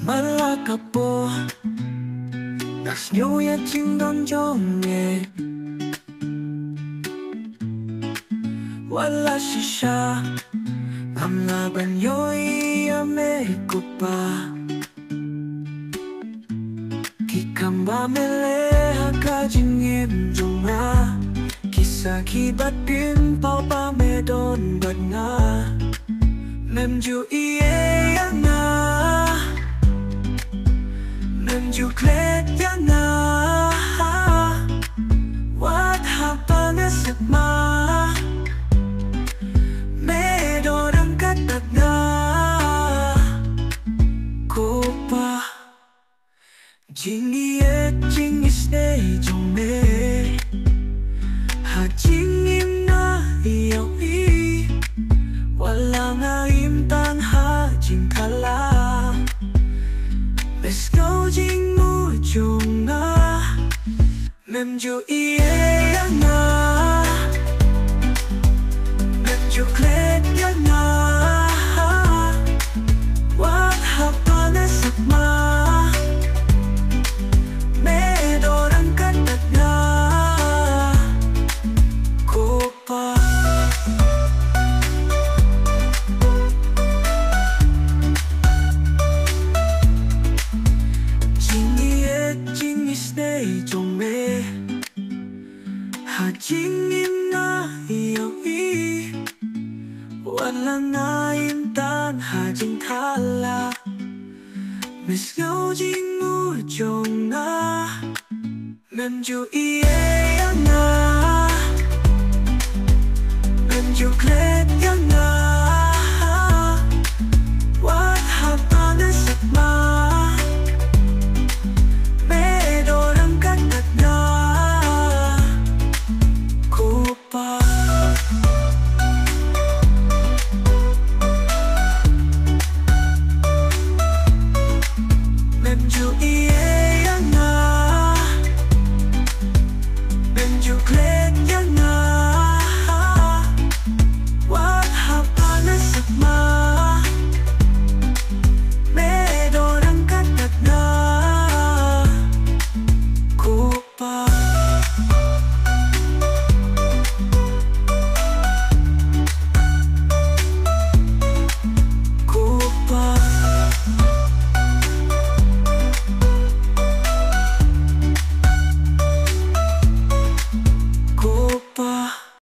Malakapo Nasnyo'y tingdon jong'e Wala siya Ang laban yo'y ameko pa Kikamba meleha kajingim jonga Kisah kibat pin pao pa medon bad na Memju iye yang na Memju klet yang na Wat hapa nasip ma Medon ang katat na Ko pa Jing iye jing isne jong me Ha jing im na iyaw i Wala nga imtan ha jing kala Bes ngau jing mu jong na Memju iye yang na Memju klet yang na Wat hapa nasip ma Medon ang katat na Ko pa Jong me Ha jing im na iyaw i Wala nga imtan ha jing kala Mes ngau jing mu jong na Memju iye yang na